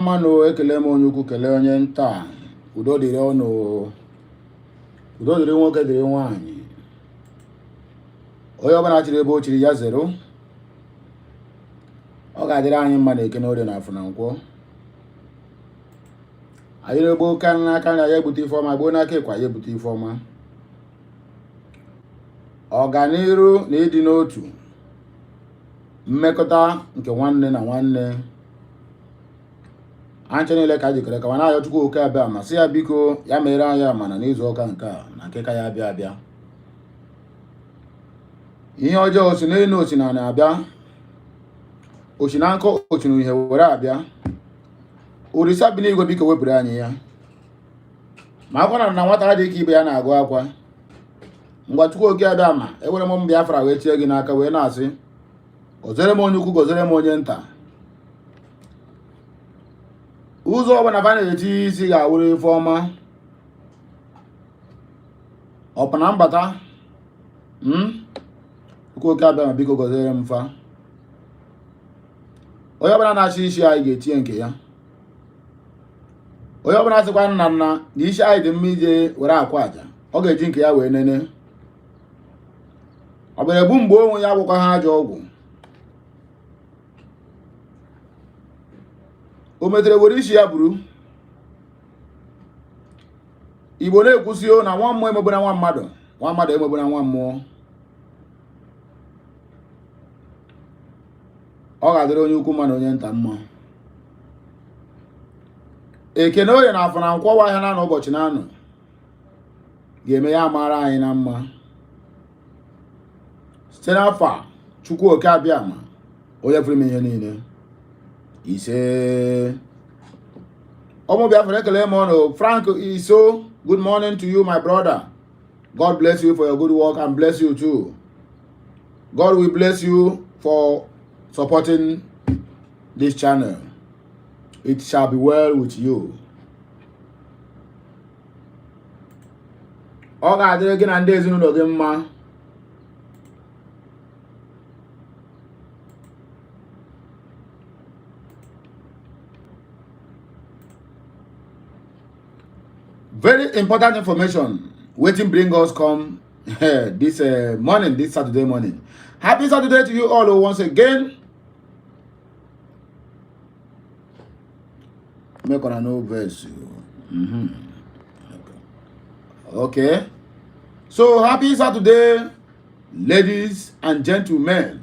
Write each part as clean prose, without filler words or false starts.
Mano ekele m onye ukwu kelee onye nta udo dịrị ọnụ udo dịrị nwoke dịrị nwaanyị onye ọbụla chiri ebe o chiri ya zero ọ ga-adịrị anyị mma na eke n'orie na afọ na nkwọ anyị na-egbo ka n'aka na ya ebute ife ọma gboo n'aka ịkwa ya ebute ife ọma ọganiru na ịdị n'otu mmekọta nke nwanne na nwanne anche niile ka jikere ka mana ayọ Chukwu oke abịa ma sị ya biko ya mere anyị amana n'izu ụka nke a na nke ka ya abịa ihe ọjọọ osi n'elu osi na na-abịa osi na nkọ osi na ihe were abịa orisa bi n'igwe biko wepụrụ anyị ya ma akwa na nwata dị ike ibe ya na-agụ akwa ngwa Chukwu oke abịa ma ewere m Biafra wee tie gị n'aka wee na-asị gọzere m onye ukwu gọzere m onye nta ụzọ ọbụla ba na-eti isi ga-awụrụ ife ọma ọpana mbata Chukwu oke abịa ma biko gọzere m fa onye ọbụla na-achị isi anyị ga-etinye nke ya onye ọbụla sịkwa nna na isi anyị dị mma ije were akwa aja ọ ga-eji nke ya wee nene ọ bụrụ ebu mgbe onwe ya gwụkwa ha ajọ ọgwụ o metere were isi ya buru Igbo na-ekwusi o na nwa mmụọ emegbuna nwa mmadụ emegbuna nwa mmụọ ọ ga-adịrị onye ukwu mma na onye nta mma ekene oye na afọ na nkwọwa ahịa na ụbọchị na anọ ga-eme ya mara anyị na mma site n'afọ a Chukwu oke abịa ma onye fụrụ m ihe niile ise Omo Biafra ekele m ọnụ Frank Iso, good morning to you my brother. God bless you for your good work and bless you too. God will bless you for supporting this channel. It shall be well with you. Ọ ga-adịrị gị na ndị ezinụlọ gị mma. Very important information waiting bring us come this morning, this Saturday morning. Happy Saturday to you all once again. Make on a no verse. Okay. So happy Saturday, ladies and gentlemen.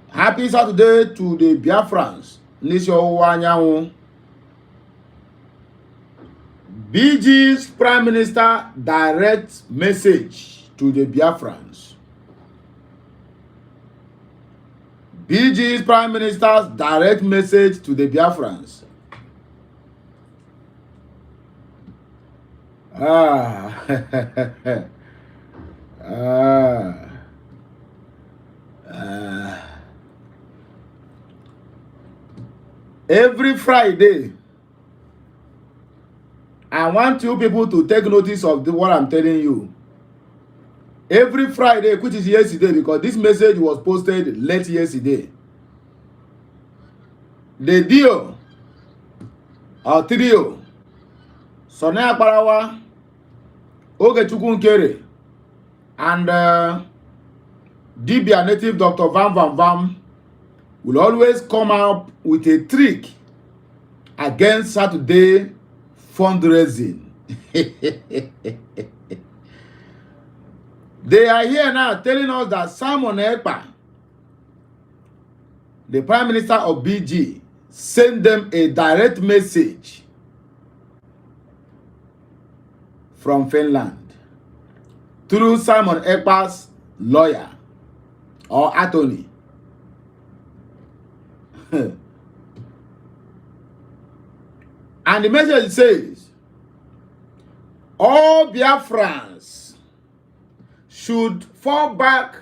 Happy Saturday to the Biafrans. Nisho Wanyawu. BG's Prime Minister direct message to the Biafrans. BG's Prime Minister's direct message to the Biafrans. Every Friday, I want you people to take notice of what I'm telling you. Every Friday, which is yesterday, because this message was posted late yesterday. The deal or trio, Sonia Parawa, Ogechukwu Nkere, and Dibia native Dr. Van Van Vam will always come up with a trick against Saturday fundraising. They are here now telling us that Simon Ekpa, the Prime Minister of BG, sent them a direct message from Finland through Simon Ekpa's lawyer or attorney. And the message says, all Biafrans should fall back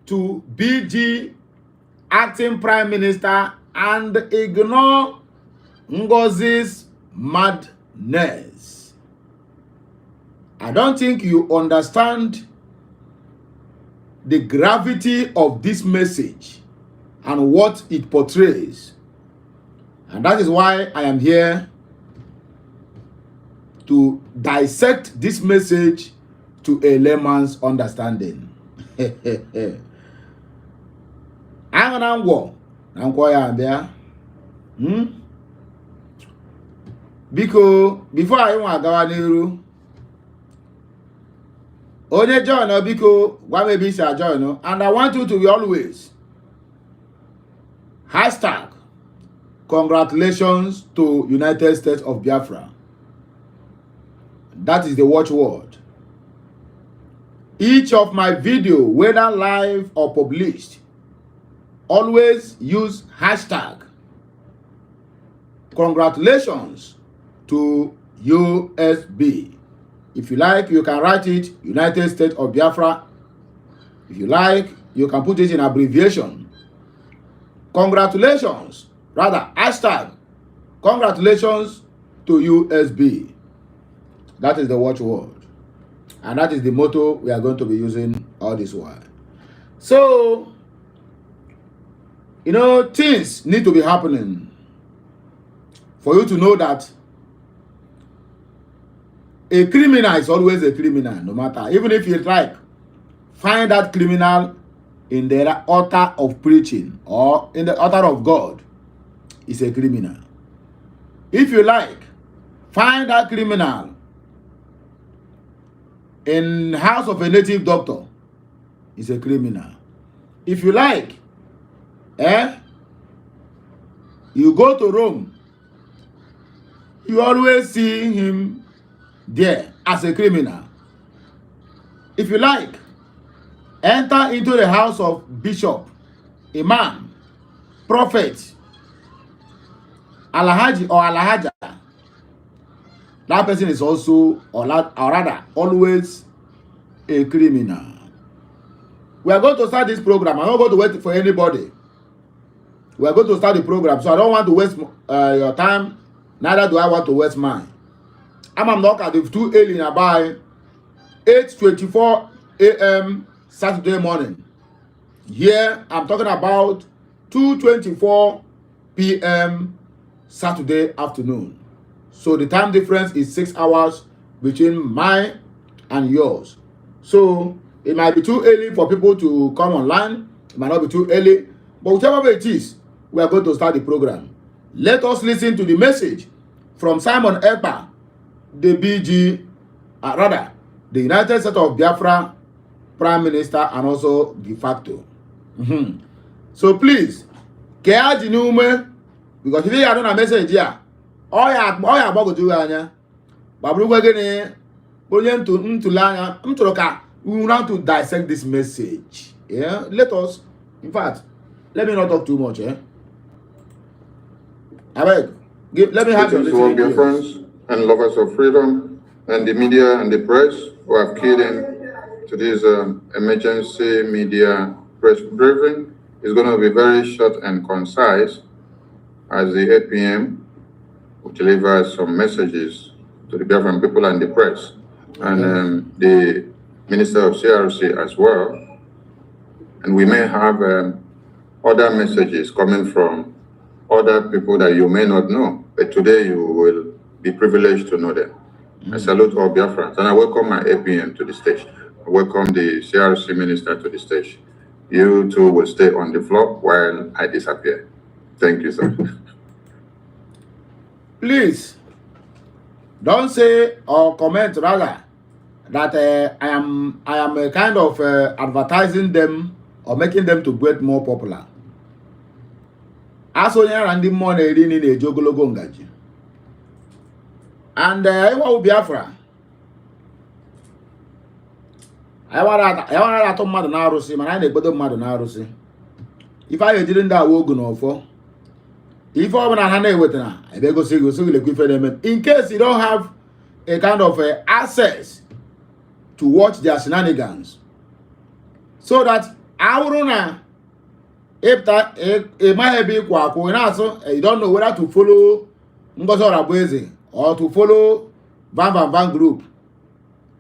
to BG acting Prime Minister and ignore Ngozi's madness. I don't think you understand the gravity of this message and what it portrays. And that is why I am here to dissect this message to a layman's understanding. I'm going to go. Because before I want to go n'iru, onye join biko gwa maybe say join, and I want you to be always hashtag congratulations to United States of Biafra. That is the watchword. Each of my video, whether live or published, always use hashtag congratulations to USB. If you like, you can write it United States of Biafra. If you like, you can put it in abbreviation. Congratulations, rather hashtag congratulations to USB. That is the watchword. And that is the motto we are going to be using all this while. So, you know, things need to be happening for you to know that a criminal is always a criminal, no matter. Even if you like, find that criminal in the altar of preaching or in the altar of God, is a criminal. If you like, find that criminal in house of a native doctor, is a criminal. If you like, you go to Rome, you always see him there as a criminal. If you like, enter into the house of bishop, imam, prophet, alhaji or alhaja. That person is also, or rather, always a criminal. We are going to start this program. I'm not going to wait for anybody. We are going to start the program, so I don't want to waste your time. Neither do I want to waste mine. I'm not at the too early by 8:24 a.m. Saturday morning. Here, I'm talking about 2:24 p.m. Saturday afternoon. So the time difference is 6 hours between mine and yours. So it might be too early for people to come online. It might not be too early. But whichever way it is, we are going to start the program. Let us listen to the message from Simon Ekpa, the the United States of Biafra Prime Minister and also de facto. So please, because if you don't have a message here, all you about to do anya, but we want to dissect this message. Yeah, let us. In fact, let me not talk too much. Let me have your dear friends and lovers of freedom and the media and the press who have keyed in to this emergency media press briefing. Is going to be very short and concise, as the 8 p.m. will deliver some messages to the Biafran people and the press, and the Minister of CRC as well. And we may have other messages coming from other people that you may not know, but today you will be privileged to know them. I salute all Biafrans, and I welcome my APM to the stage. I welcome the CRC Minister to the stage. You two will stay on the floor while I disappear. Thank you, sir. Please, don't say or comment rather that I am a kind of advertising them or making them to get more popular. As onye and the money in a jogologo ngaji. And I want Biafra. I want to mad na arusi, man. I need to mad na arusi. If I didn't that wogun or for, if I'm not handed with na, I beg go see the in case you don't have a kind of access to watch their shenanigans, so that I wouldn't. If that it might be kwaku, you don't know whether to follow Ngozo Rabweze or to follow Van group.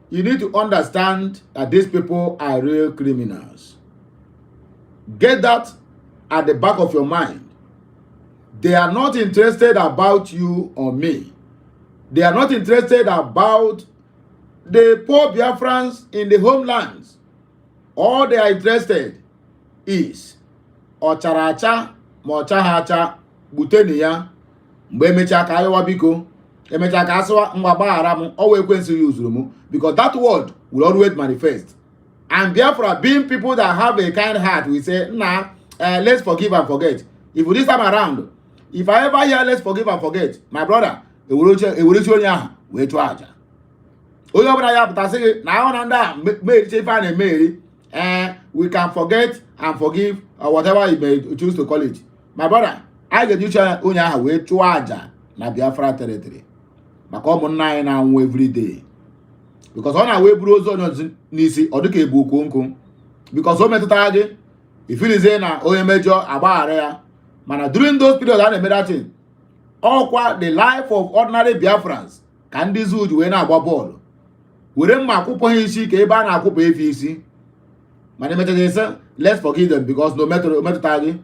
You need to understand that these people are real criminals. Get that at the back of your mind. They are not interested about you or me. They are not interested about the poor Biafrans in the homelands. All they are interested is ọcharacha ma ọchaghacha buteni ya mgbe emecha ka ayọwa biko emecha ka asịwa ngwa gbaghara m ọwa ekwensu ya uzuru m, because that word will always manifest. And Biafra, being people that have a kind heart, we say, nah, let's forgive and forget. If this time around, if I ever hear let's forgive and forget, my brother, evolution ya we to aja. Onye ọbụla ya pụta sị na ahụ na ndị a meriche ife a na-emeri, we can forget and forgive or whatever you may choose to call it. My brother, I ga-ejucha onye ahụ wee chụọ aja na Biafra territory maka ụmụnna anyị na-anwụ every day. Because ọ na-wee buru ozu onye n'isi ọ dịka ebu okwu because o metụtara gị ifilizie na onye mejọ agbaghara ya. Mana during those periods a na-eme that thing, ọkwa the life of ordinary Biafrans ka ndị zoo ji wee na-agba bọọlụ were mma akwụpọ ha isi ka ebe a na-akwụpọ efe isi. Mana emechaga ise, let's forgive them because no metụtara gị.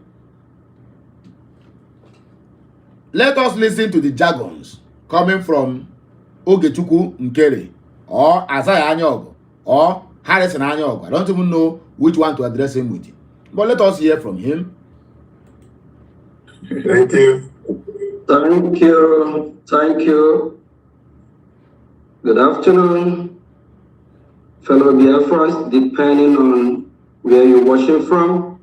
Let us listen to the jargons coming from Ogechukwu Nkere or Azaya Anyogo or Harrison Anyogo. I don't even know which one to address him with. But let us hear from him. Thank you. Thank you. Thank you. Good afternoon, fellow Biafrans, depending on where you're watching from.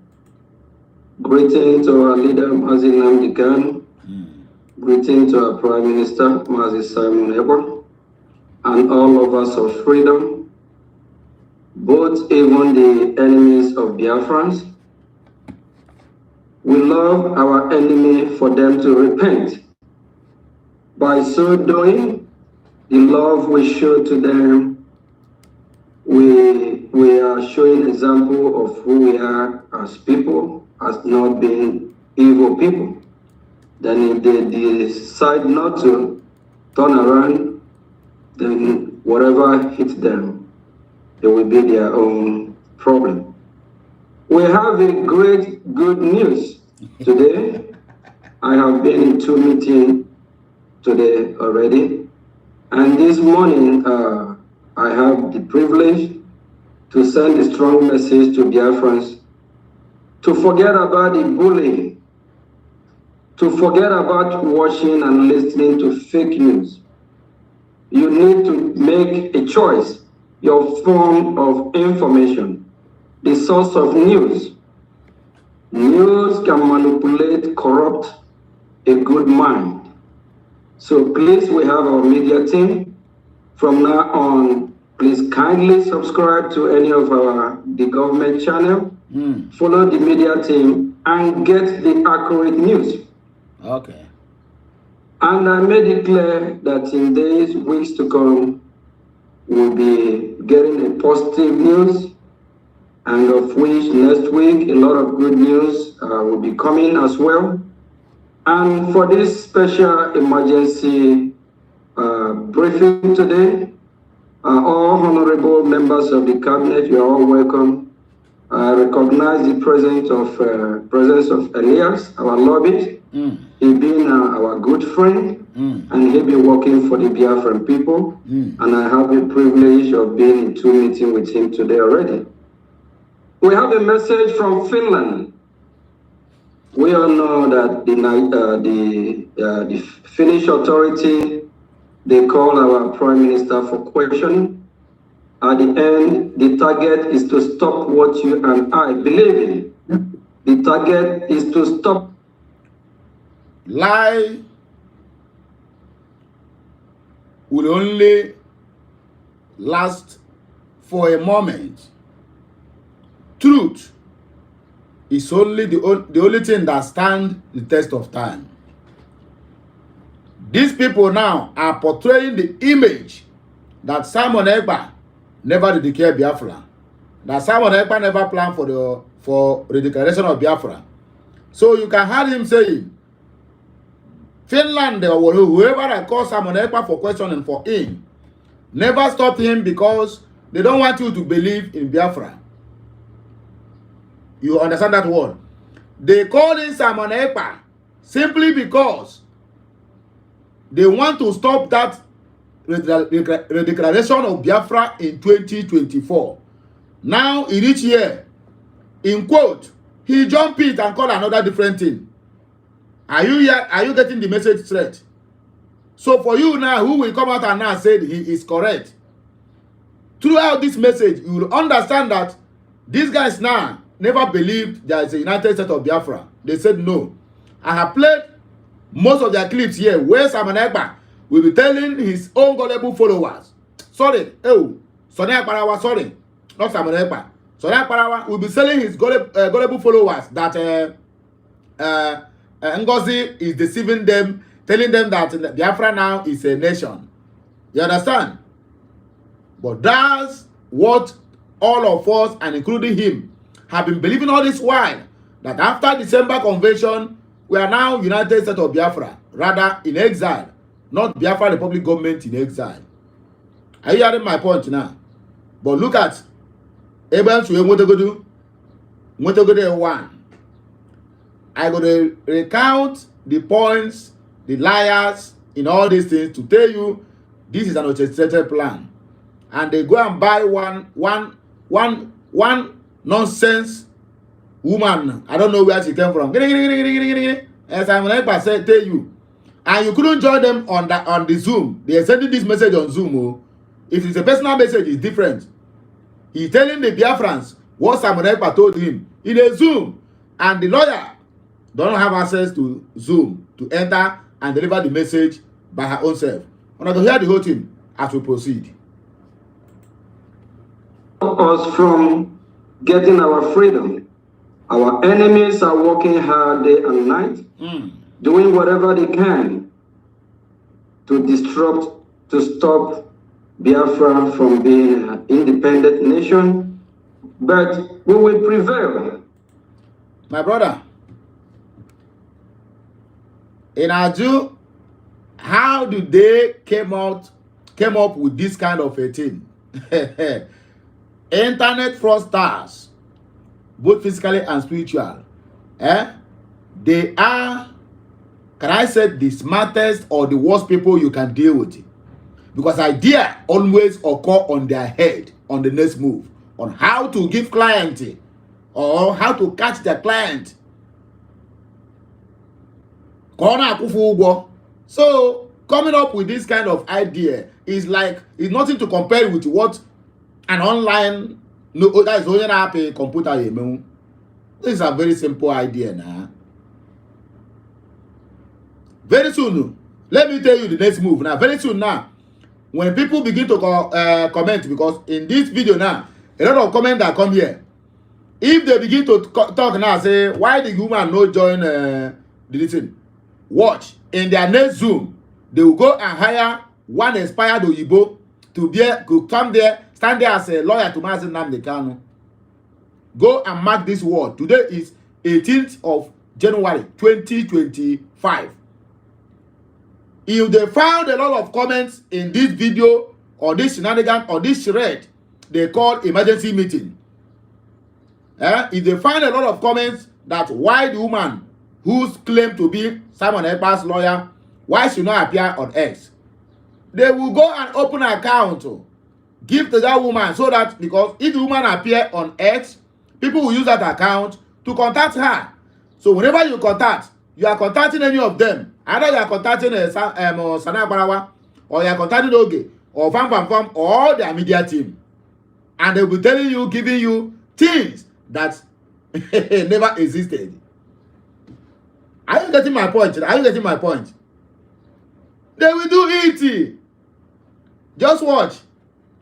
Greeting to our leader, Mazi Nnamdi Kanu. Greeting to our Prime Minister, Mazi Simon Ekpa, and all of us of freedom, both even the enemies of Biafrans. We love our enemy for them to repent. By so doing, the love we show to them, we are showing example of who we are as people, as not being evil people. Then if they decide not to turn around, then whatever hits them, it will be their own problem. We have a great good news today. I have been in 2 meetings today already. And this morning, I have the privilege to send a strong message to Biafrans to forget about the bullying, to forget about watching and listening to fake news. You need to make a choice, your form of information, the source of news. News can manipulate, corrupt a good mind. So please, we have our media team. From now on, please kindly subscribe to any of the government channel, follow the media team, and get the accurate news. Okay. And I made it clear that in days, weeks to come, we'll be getting a positive news, and of which next week, a lot of good news will be coming as well. And for this special emergency briefing today, all honorable members of the cabinet, you are all welcome. I recognize the presence of Elias, our lobbyist. He being our good friend, and he been working for the Biafran people. And I have the privilege of being in 2 meetings with him today already. We have a message from Finland. We all know that the Finnish authority, they call our Prime Minister for questioning. At the end, the target is to stop what you and I believe in. The target is to stop. Lie will only last for a moment. Truth is only the only thing that stands the test of time. These people now are portraying the image that Simon Ekpa never declared Biafra, that Simon Ekpa never planned for the declaration of Biafra. So you can hear him saying, Finland or whoever that called Simon Ekpa for questioning for him never stopped him because they don't want you to believe in Biafra. You understand that word? They call him Simon Ekpa simply because they want to stop that redeclaration of Biafra in 2024. Now, in each year, in quote, he jump it and call another different thing. Are you here? Are you getting the message straight? So for you now, who will come out and now say he is correct? Throughout this message, you will understand that these guys now never believed there is a United States of Biafra. They said no. I have played most of their clips here where Simon Ekpa will be telling his own gullible followers. Sorry, Sonny Akparawa, sorry, not Simon Ekpa. Sonny Akparawa will be telling his gullible followers that Ngozi is deceiving them, telling them that Biafra now is a nation. You understand? But that's what all of us, and including him, have been believing all this while. That after December convention, we are now United States of Biafra, rather in exile, not Biafra Republic government in exile. Are you hearing my point now? But look at Abraham Suye Motogodu 1. I go to recount the points, the liars in all these things to tell you this is an orchestrated plan. And they go and buy one nonsense woman. I don't know where she came from. As Simon Ekpa said, tell you. And you couldn't join them on the Zoom. They are sending this message on Zoom. Oh. If it's a personal message, it's different. He's telling the Biafrans what Simon Ekpa told him in a Zoom. And the lawyer don't have access to Zoom to enter and deliver the message by her own self. I'm going to hear the whole thing as we proceed. Us from getting our freedom. Our enemies are working hard day and night, doing whatever they can to stop Biafra from being an independent nation, but we will prevail. My brother, in Aju, how do they came up with this kind of a thing? Internet fraudsters, both physically and spiritual, they are, can I say, the smartest or the worst people you can deal with. Because idea always occur on their head, on the next move, on how to give client or how to catch the client. So coming up with this kind of idea is nothing to compare with what an online that is only a computer. This is a very simple idea now. Very soon, let me tell you the next move now. Very soon now, when people begin to comment, because in this video now, a lot of comments that come here, if they begin to talk now, say, why the woman no join the thing? Watch, in their next Zoom, they will go and hire one expired Oyibo to come there, stand there as a lawyer to Mazi Nnamdi Kanu. Go and mark this word. Today is 18th of January 2025. If they found a lot of comments in this video or this shenanigan or this thread, they call emergency meeting. If they find a lot of comments that why the woman who's claimed to be Simon Ekpa's lawyer, why should not appear on X, they will go and open an account, give to that woman, so that, because if the woman appear on X, people will use that account to contact her. So whenever you are contacting any of them, either you are contacting Sana Barawa, or you are contacting Oge, or Fam, or their media team. And they will be telling you, giving you things that never existed. Are you getting my point? Are you getting my point? They will do it. Just watch.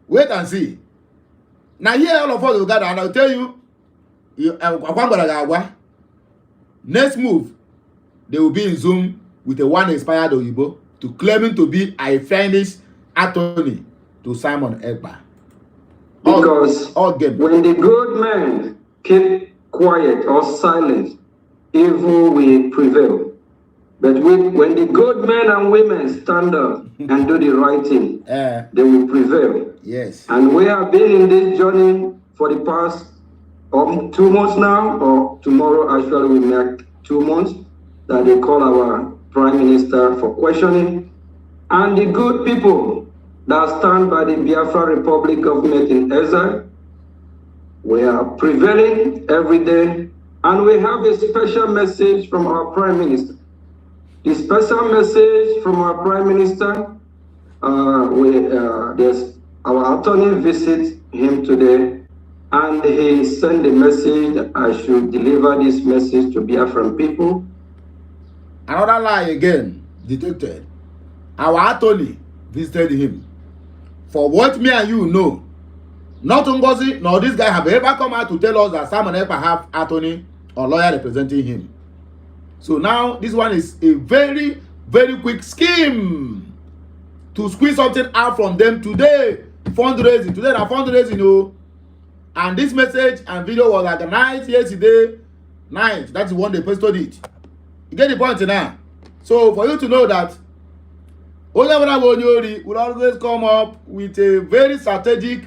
Wait and see. Now here all of us will gather and I'll tell you, next move, they will be in Zoom with a one inspired Oyibo to claiming to be a Finnish attorney to Simon Ekpa. Because when the good men keep quiet or silent, evil will prevail. But when the good men and women stand up and do the right thing, they will prevail. Yes. And we have been in this journey for the past 2 months now, or tomorrow actually we make 2 months. that they call our Prime Minister for questioning, and the good people that stand by the Biafra Republic government in exile. We are prevailing every day, and we have a special message from our Prime Minister. The special message from our Prime Minister, our attorney visits him today, and he sent a message that I should deliver this message to Biafran people. Another lie again detected. Our attorney visited him. For what me and you know, not Ngozi nor this guy have ever come out to tell us that Simon Ekpa have attorney or lawyer representing him. So now this one is a very, very quick scheme to squeeze something out from them today. Fundraising. Today na fundraising, you know. And this message and video was organized yesterday night. That's the one they posted it. You get the point now. So for you to know that Onyori will always come up with a very strategic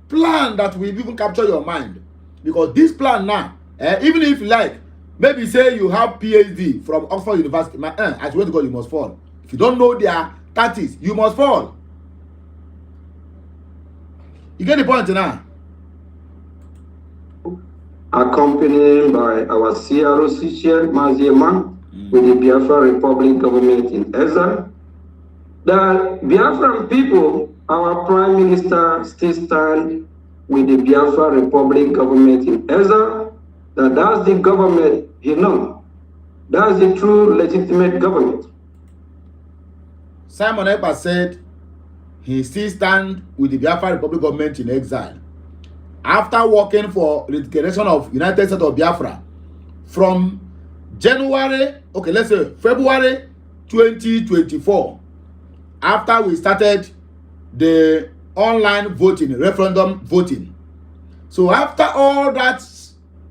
plan that will even capture your mind. Because this plan now, even if you like, maybe say you have PhD from Oxford University, I swear to God, you must fall. If you don't know their tactics, you must fall. You get the point now. Accompanied by our CROC chair, Maziema, with the Biafra Republic government in exile. The Biafran people, our Prime Minister still stand with the Biafra Republic government in exile. That's the government he knows. That's the true legitimate government. Simon Ekpa said he still stands with the Biafra Republic government in exile after working for the declaration of United States of Biafra from January, okay, let's say February 2024, after we started the online voting, referendum voting. So after all that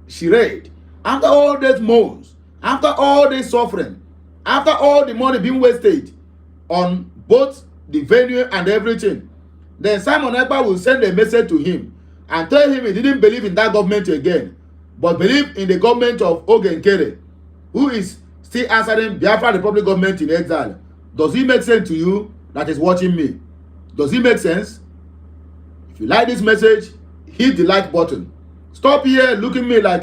charade, after all these moans, after all this suffering, after all the money being wasted on both the venue and everything, then Simon Ekpa will send a message to him and tell him he didn't believe in that government again, but believe in the government of Oge Nkere, who is still answering Biafra Republic government in exile. Does it make sense to you that is watching me? Does it make sense? If you like this message, hit the like button. Stop here looking at me like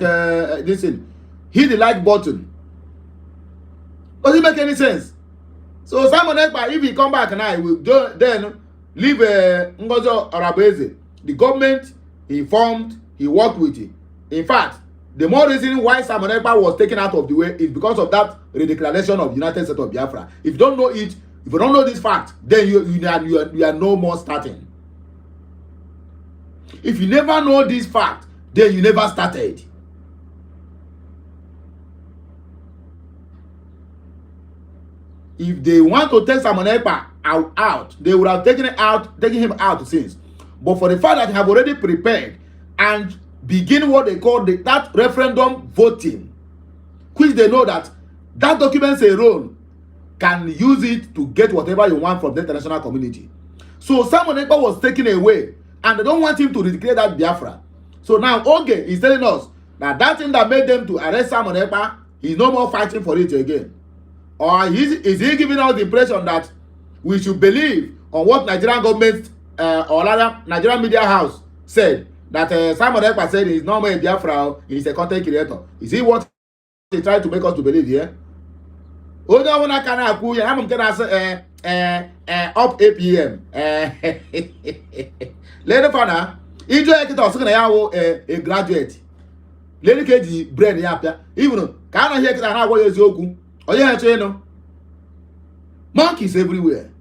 this thing. Hit the like button. Does it make any sense? So Simon Ekpa, if he come back now, he will then leave Ngozi Arabeze. The government he formed, he worked with it. In fact, the more reason why Simon Ekpa was taken out of the way is because of that redeclaration of United States of Biafra. If you don't know it, if you don't know this fact, then you are no more starting. If you never know this fact, then you never started. If they want to take Simon Ekpa out, they would have taken him out since. But for the fact that they have already prepared and begin what they call that referendum voting, which they know that document alone can use it to get whatever you want from the international community. So Simon Ekpa was taken away, and they don't want him to declare that Biafra. So now Oge is telling us that thing that made them to arrest Simon Ekpa, he's no more fighting for it again. Or is he giving us the impression that we should believe on what Nigerian government or rather Nigerian media house said, that Simon Ekpa said he's no more a Biafra, he's a content creator? Is he what he tried to make us to believe here? Only one I can have I'm gonna say up 8 p.m. Later for enjoy it also a graduate. Lady KG brain yapia. Even can I hear that now what is yoku? Oh yeah, you know. Monkeys everywhere.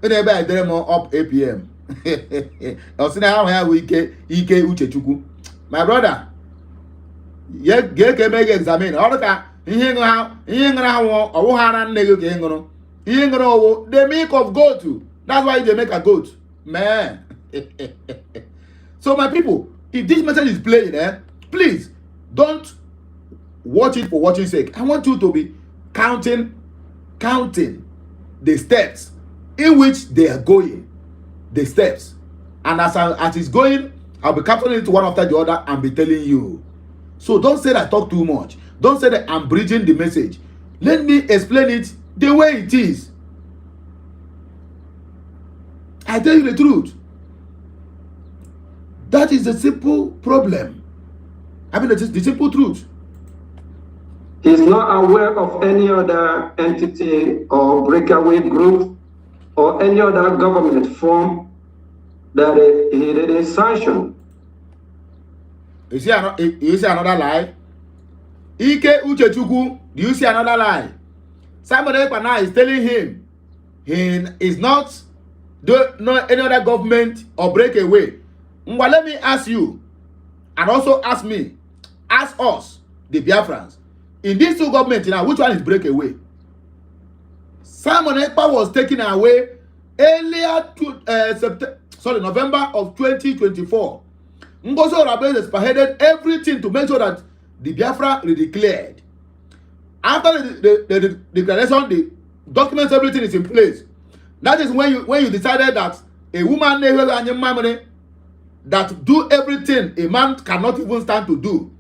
And they buy them up 8 p.m. I see now how we Ike Uchechukwu. My brother, get make examine. All the time, they make of goat too. That's why they make a goat. Man. So my people, if this message is playing, please don't watch it for watching sake. I want you to be counting the steps in which they are going, the steps, and as it's going, I'll be capturing it one after the other and be telling you. So don't say that I talk too much. Don't say that I'm bridging the message. Let me explain it the way it is. I tell you the truth. That is the simple problem. I mean, the simple truth. He's not aware of any other entity or breakaway group or any other government form that he didn't sanction. You see another lie? Ike Uchechukwu, do you see another lie? Somebody Ekpa is telling him he is not any other government or breakaway. Well, let me ask you, and also ask me, ask us, the Biafrans, in these two governments now, which one is breakaway? Simon Ekpa was taken away earlier to November of 2024. Ngozi Oraveze spearheaded everything to make sure that the Biafra redeclared. After the declaration, the documents, everything is in place. That is when you decided that a woman that do everything a man cannot even stand to do,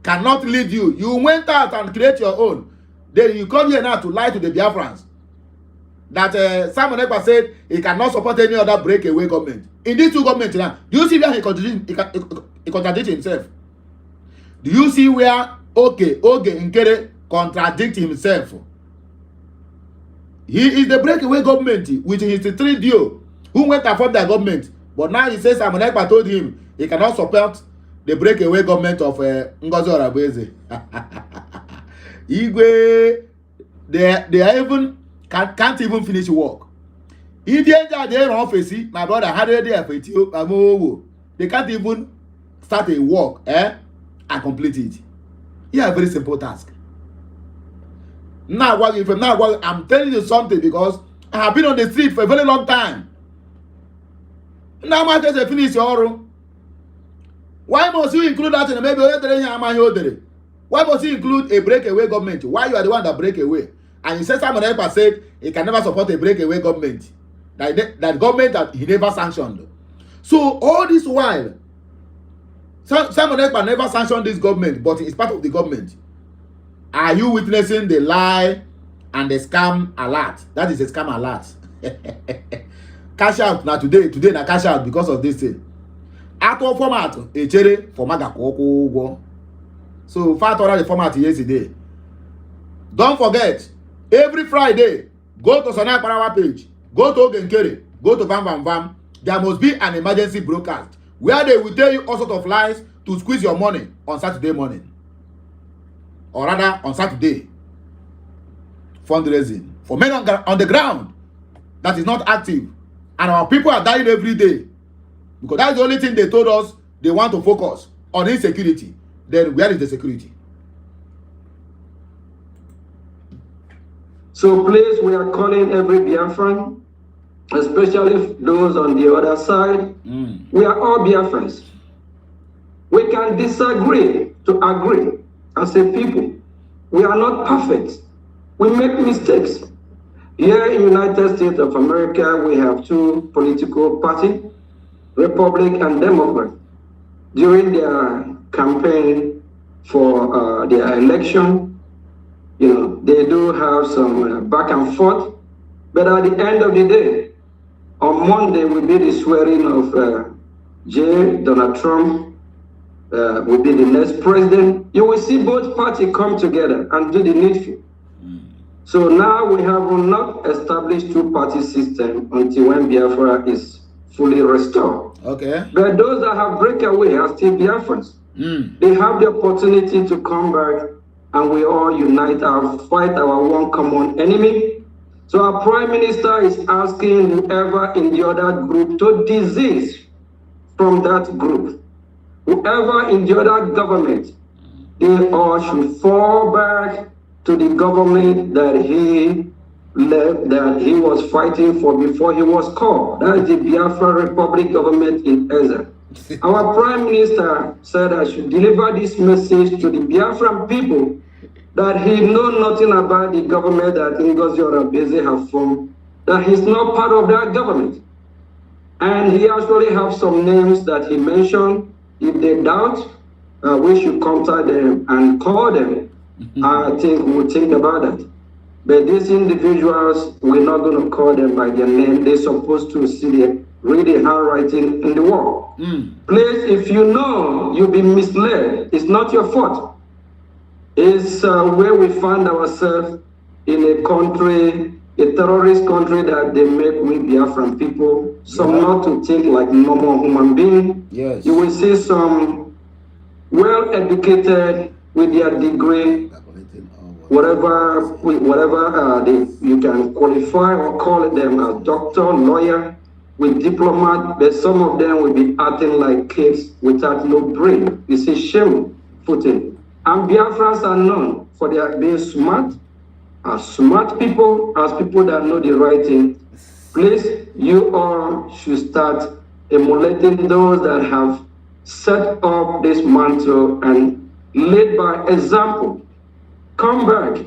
cannot lead you. You went out and create your own. Then you come here now to lie to the Biafrans that Simon Ekpa said he cannot support any other breakaway government. In these two governments now, do you see where he contradicts himself? Do you see where Oge Nkere contradicts himself? He is the breakaway government with his 3DO who went and formed their government. But now he says Simon Ekpa told him he cannot support the breakaway government of Ngozi Oraveze. Igwe, they are even can't even finish work. My brother had a day for they can't even start a work and complete it. Yeah, a very simple task. Now, I'm telling you something because I have been on the street for a very long time. Now I'm just finish your room. Why must you include that in the maybe? Why must you include a breakaway government? Why you are the one that break away? And you said Simon Ekpa said he can never support a breakaway government. That government that he never sanctioned. So all this while, Simon Ekpa never sanctioned this government, but it's part of the government. Are you witnessing the lie and the scam alert? That is a scam alert. Cash out now today na cash out because of this thing. Auto format echere for maga kwoko. So far the format yesterday. Don't forget, every Friday, go to Sonai Parawa page, go to Oge Nkere, go to Vam. There must be an emergency broadcast where they will tell you all sorts of lies to squeeze your money on Saturday morning. Or rather, on Saturday. Fundraising. For men on the ground that is not active. And our people are dying every day. Because that's the only thing they told us they want to focus on insecurity. Then where is the security? So please, we are calling every Biafran, especially those on the other side. We are all Biafrans. We can disagree to agree as a people. We are not perfect. We make mistakes. Here in the United States of America, we have two political parties, Republic and Democrat. During their campaign for their election, they do have some back and forth. But at the end of the day, on Monday will be the swearing of Donald Trump will be the next president. You will see both parties come together and do the needful. So now we have not established two-party system until when Biafra is fully restored. Okay. But those that have breakaway are still Biafrans. They have the opportunity to come back and we all unite and fight our one common enemy. So our Prime Minister is asking whoever in the other group to desist from that group. Whoever in the other government, they all should fall back to the government that he left, that he was fighting for before he was called. That is the Biafra Republic government in Ezra. Our Prime Minister said I should deliver this message to the Biafran people that he know nothing about the government that Ngozi Oraveze have formed, that he's not part of that government. And he actually have some names that he mentioned. If they doubt, we should contact them and call them I think we'll think about that. But these individuals, we're not going to call them by their name. They're supposed to read the handwriting in the wall. Please, if you know you've been misled, it's not your fault. It's where we find ourselves in a country, a terrorist country that they make we Biafran people, some not to think like normal human being. Yes. You will see some well-educated with their degree, whatever you can qualify or call them a doctor, lawyer, with diplomat, but some of them will be acting like kids without no brain. You see shame footing. And Biafrans are known for their being smart, as smart people, as people that know the right thing. Please, you all should start emulating those that have set up this mantle and led by example. Come back.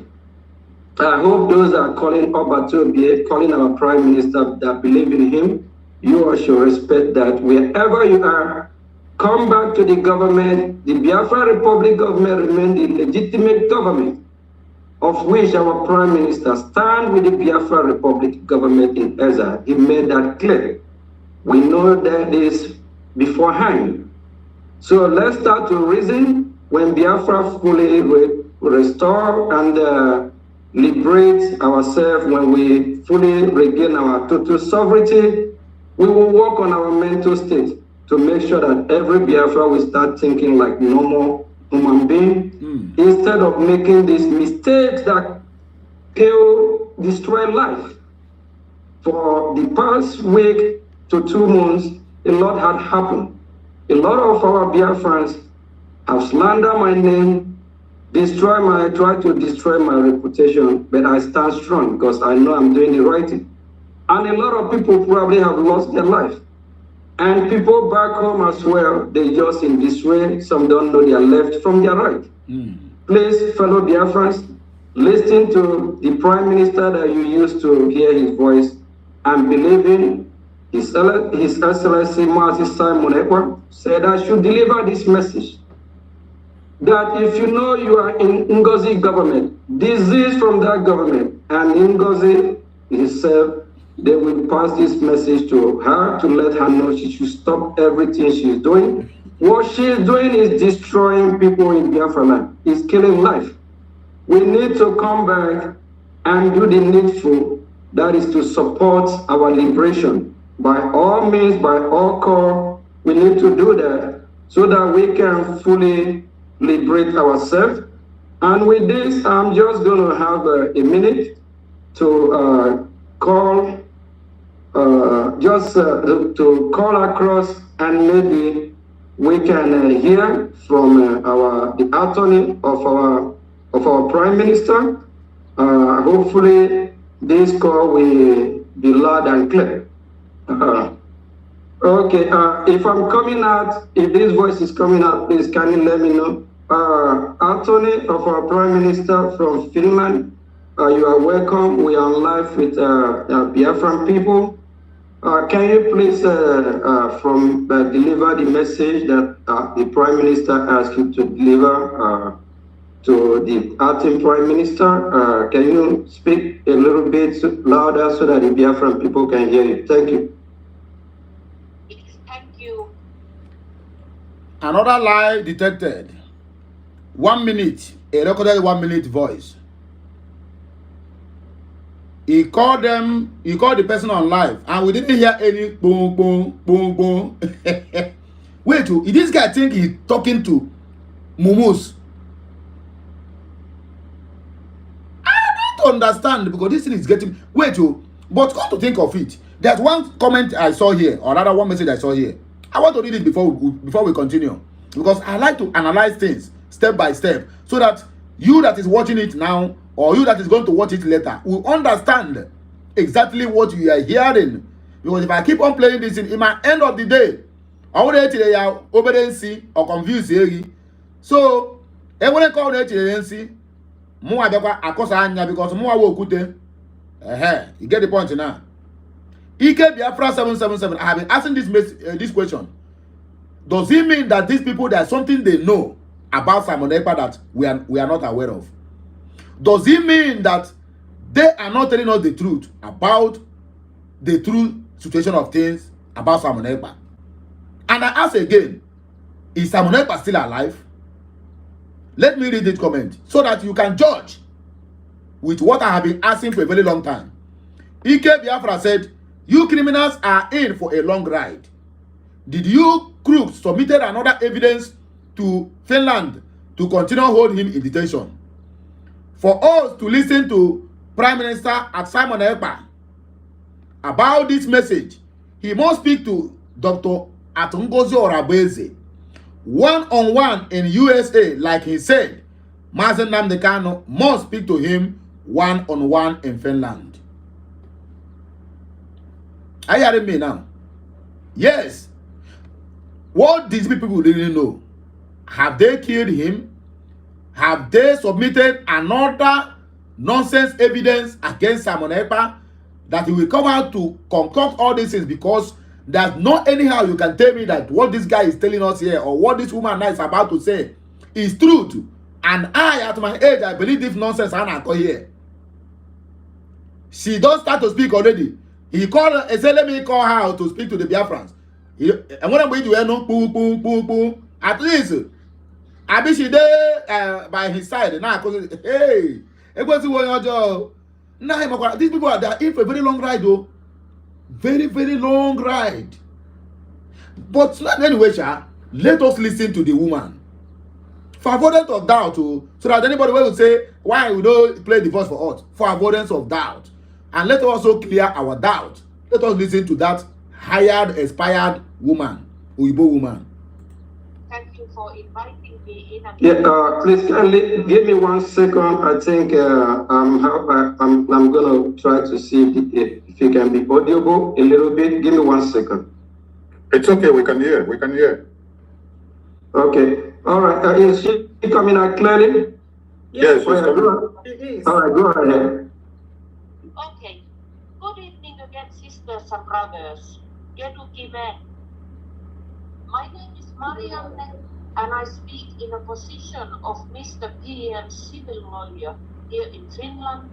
I hope those that are calling Obatobie, calling our Prime Minister that believe in him, you all should respect that wherever you are, come back to the government. The Biafra Republic government remains the legitimate government of which our Prime Minister stand with the Biafra Republic government in Ezra. He made that clear. We know that is beforehand. So let's start to reason when Biafra fully restore and liberate ourselves, when we fully regain our total sovereignty, we will work on our mental state to make sure that every Biafra will start thinking like normal human being instead of making these mistakes that destroy life. For the past week to 2 months, a lot had happened. A lot of our Biafrans have slandered my name, try to destroy my reputation, but I stand strong because I know I'm doing the right thing. And a lot of people probably have lost their life. And people back home as well, they just in this way, some don't know their left from their right. Please, fellow Biafrans, listen to the Prime Minister that you used to hear his voice and believe in. His Excellency Martin Simon Ekpa said I should deliver this message. That if you know you are in Ngozi government, disease from that government, and Ngozi himself, they will pass this message to her to let her know she should stop everything she's doing. What she's doing is destroying people in Biafra land. It's killing life. We need to come back and do the needful, that is to support our liberation. By all means, by all call, we need to do that so that we can fully liberate ourselves. And with this, I'm just going to have a minute to call to call across, and maybe we can hear from the attorney of our Prime Minister. Hopefully, this call will be loud and clear. Okay, if I'm coming out, if this voice is coming out, please can you let me know? Attorney of our Prime Minister from Finland, you are welcome. We are live with Biafran people. Can you please deliver the message that the Prime Minister asked you to deliver to the acting Prime Minister? Can you speak a little bit louder so that the Biafran people can hear you? Thank you. Thank you. Another lie detected. 1 minute, a recorded 1 minute voice. He called the person on live, and we didn't hear any boom, boom, boom, boom. Wait, this guy think he's talking to Mumus. I don't understand, because this thing is getting, but come to think of it, there's one comment I saw here, or rather one message I saw here. I want to read it before we continue, because I like to analyze things step by step, so that you that is watching it now, or you that is going to watch it later, will understand exactly what you are hearing. Because if I keep on playing this in my end of the day, I want to obedience or confuse. So, everyone call it more because more wokute. You get the point now. Ike Biafra 777. I have been asking this question. Does it mean that these people, there's something they know about Simon Ekpa that we are not aware of? does it mean that they are not telling us the truth about the true situation of things about Simon Ekpa? And I ask again, is Simon Ekpa still alive? Let me read this comment so that you can judge with what I have been asking for a very long time. Ike Biafra said, you criminals are in for a long ride. Did you crooks submitted another evidence to Finland to continue holding him in detention? For us to listen to Prime Minister at Simon Ekpa about this message, he must speak to Dr. Atungozi Orabeze one-on-one in USA, like he said. Mazen Nnamdi Kanu must speak to him one-on-one in Finland. Are you hearing me now? Yes. What these people really know? Have they killed him? Have they submitted another nonsense evidence against Simon Ekpa that he will come out to concoct all these things? Because there's not anyhow you can tell me that what this guy is telling us here or what this woman now is about to say is truth. And I, at my age, I believe this nonsense I call here. She don't start to speak already. He called her and said, let me call her to speak to the Biafrans. And when I'm going to no poo poo poo poo, at least I be she there by his side. Now hey, it was your job. Now these people are there in for a very long ride, though. Very, very long ride. But anyway, let us listen to the woman. For avoidance of doubt, so that anybody will say, why we don't play the voice for us? For avoidance of doubt. And let us also clear our doubt. Let us listen to that hired, expired woman, Uibo woman. Thank you for inviting me in. Yeah, please give me 1 second. I think I'm gonna try to see if you can be audible a little bit. Give me 1 second. It's okay. We can hear. We can hear. Okay. All right. Is she coming out clearly? Yes, she's All coming. right. Go ahead. Okay. Good evening again, sisters and brothers. My name is Marianne, and I speak in a position of Mr. PM's civil lawyer here in Finland,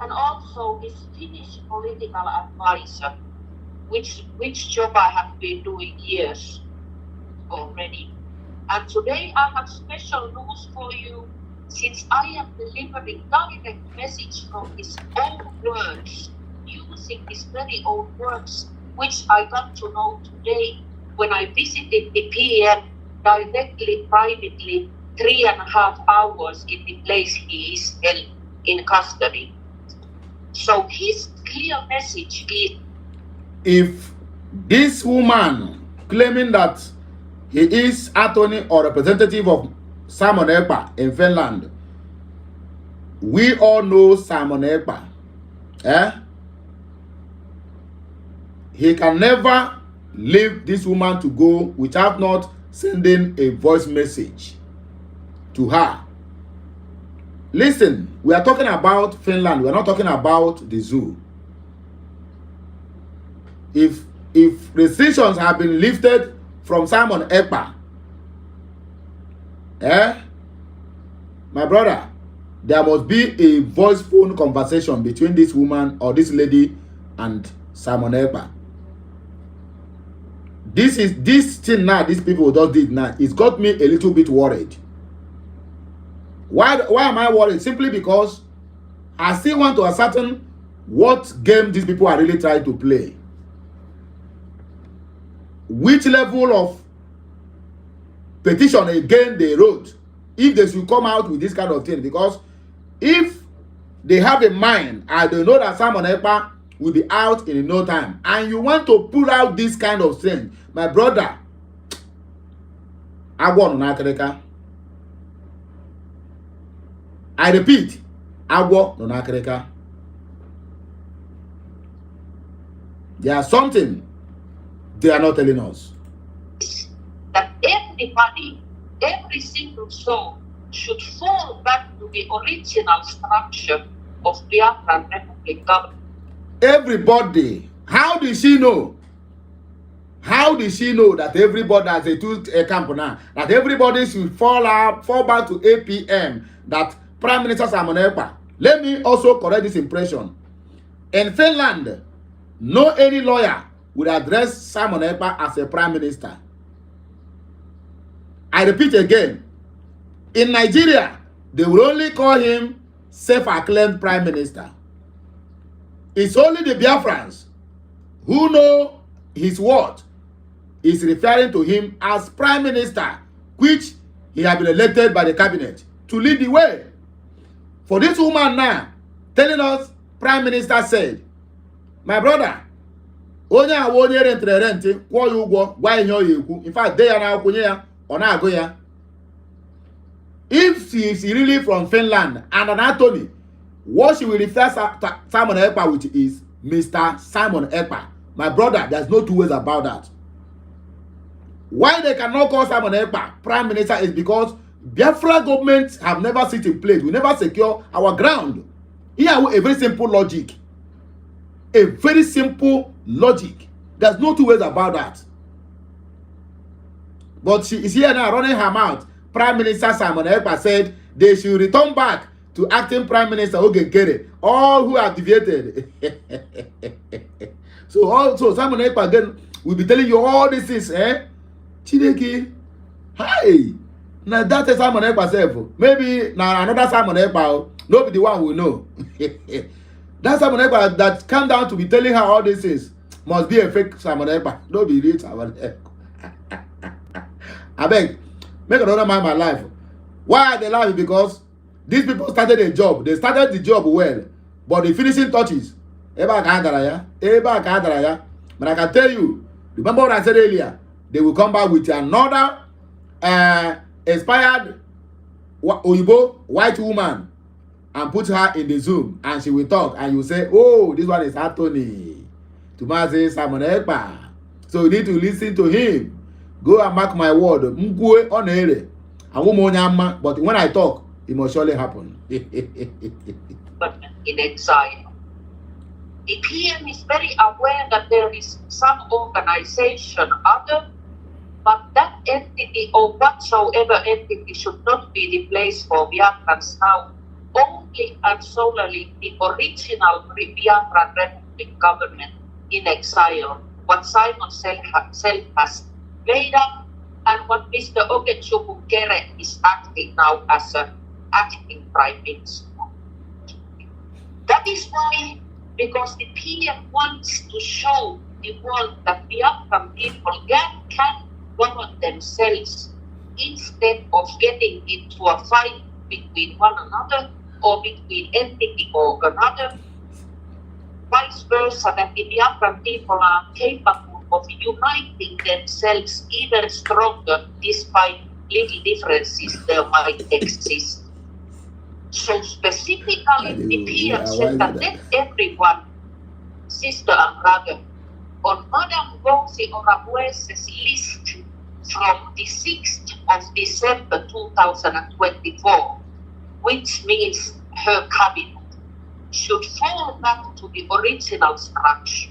and also his Finnish political advisor, which job I have been doing years already. And today I have special news for you, since I am delivering direct message from his own words, using his very own words, which I got to know today when I visited the PM directly, privately, 3.5 hours in the place he is held in custody. So his clear message is, if this woman claiming that he is attorney or representative of Simon Ekpa in Finland, we all know Simon Ekpa. He can never leave this woman to go without not sending a voice message to her. Listen, we are talking about Finland. We are not talking about the zoo. If restrictions have been lifted from Simon Ekpa, my brother, there must be a voice phone conversation between this woman or this lady and Simon Ekpa. This thing now, these people just did now, it's got me a little bit worried. Why am I worried? Simply because I still want to ascertain what game these people are really trying to play. Which level of petition again they wrote, if they should come out with this kind of thing. Because if they have a mind, I don't know that Simon Ekpa will be out in no time, and you want to pull out this kind of thing, my brother, I repeat, there are something they are not telling us. that everybody, every single soul should fall back to the original structure of Biafran Republic government. Everybody. How did she know? How did she know that everybody has a camp now? That everybody should fall back to APM. That Prime Minister Simon Ekpa Let me also correct this impression. In Finland, no any lawyer would address Simon Ekpa as a prime minister. I repeat again, in Nigeria, they will only call him self-acclaimed prime minister. It's only the Biafrans who know his word is referring to him as prime minister, which he has been elected by the cabinet to lead the way. For this woman now telling us prime minister said, my brother, onye awonye rentre rente kwụọ ya ụgwọ gwa ihe ọ ya ekwu. In fact, they are now akwụnye ya ọ na-agụ ya. If she is really from Finland and Anthony, what she will refer Simon Ekpa with is Mr. Simon Ekpa. My brother, there's no two ways about that. Why they cannot call Simon Ekpa prime minister is because Biafra government have never sit in place. We never secure our ground. Here, a very simple logic. A very simple logic. There's no two ways about that. But she is here now running her mouth. Prime Minister Simon Ekpa said they should return back to acting Prime Minister Ogenkere, all who have deviated. So Simon Ekpa again will be telling you all these things, eh? Chideki, hi. Now that is Simon Ekpa self. Maybe now another Simon Ekpa, nobody the one will know. That Simon Ekpa that come down to be telling her all these things must be a fake Simon Ekpa. Don't be real Simon Ekpa. I beg, make another man my life. Why are they laughing? Because these people started a job. They started the job well, but the finishing touches. But I can tell you, remember what I said earlier? They will come back with another expired Oyibo white woman and put her in the Zoom, and she will talk, and you will say, oh, this one is Anthony. Tomorrow Simon Ekpa. So you need to listen to him. Go and mark my word. Mgwe on ere. But when I talk, it must surely happen. But in exile. The PM is very aware that there is some organization, other, but that entity or whatsoever entity should not be the place for Biafrans now. Only and solely the original Biafran Republic government in exile, what Simon self has made up, and what Mr. Ogenkere is acting now as an acting prime minister. That is why, because the PM wants to show the world that Biafran people can govern themselves instead of getting into a fight between one another or between entity or another, vice versa, that the Biafran people are capable of uniting themselves even stronger despite little differences there might exist. So specifically, the PM said that let everyone, sister and brother, on Madame Rosie Orabuese's list from the 6th of December 2024, which means her cabinet, should fall back to the original structure.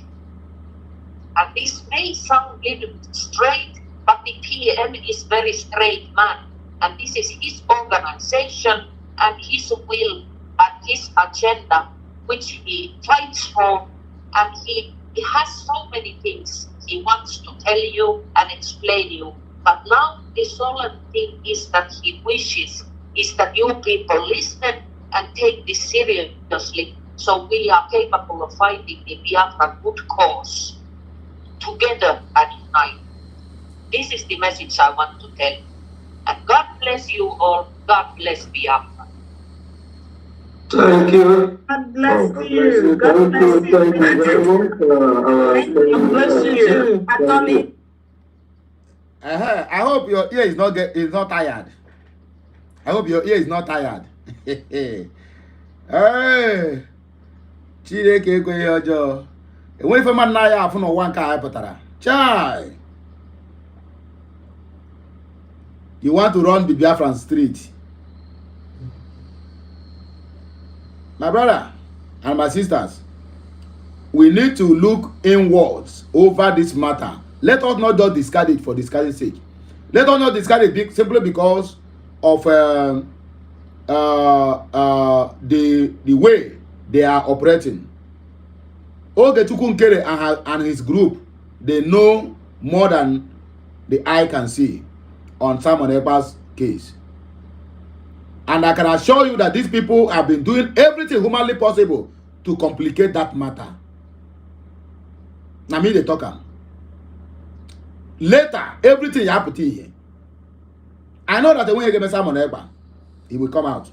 And this may sound a little straight, but the PM is very straight man. And this is his organization and his will and his agenda, which he fights for. And he has so many things he wants to tell you and explain you. But now the solemn thing is that he wishes is that you people listen and take this seriously, so we are capable of fighting the Biafran good cause together and unite. This is the message I want to tell. And God bless you all. God bless Biafra. Thank you. God bless you. God bless you. Thank you very much. God bless you. Anthony. I hope your ear is not tired. I hope your ear is not tired. Hey, Chideke ekweghị ọjọọ. Enweghị ife mmadụ na-aya afụ n'ụwa nke a pụtara. Chai. You want to run the Biafran street. My brother and my sisters, we need to look inwards over this matter. Let us not just discard it for discarding sake. Let us not discard it simply because of the way they are operating. Ogechukwu Nkere and his group, they know more than the eye can see on Simon Ekpa's case. And I can assure you that these people have been doing everything humanly possible to complicate that matter. Now me they talk am. Later, everything happened here. I know that when you get Simon Ekpa, he will come out.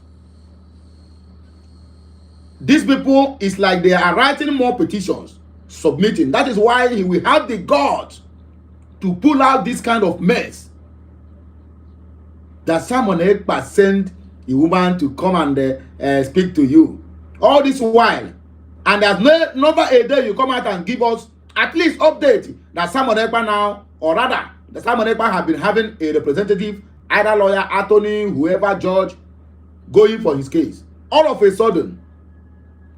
These people is like they are writing more petitions, submitting. That is why he will have the guts to pull out this kind of mess. That Simon Ekpa sent a woman to come and speak to you. All this while. And there's never a day you come out and give us at least update that Simon Ekpa now, or rather, that Simon Ekpa have been having a representative, either lawyer, attorney, whoever, judge, going for his case. All of a sudden,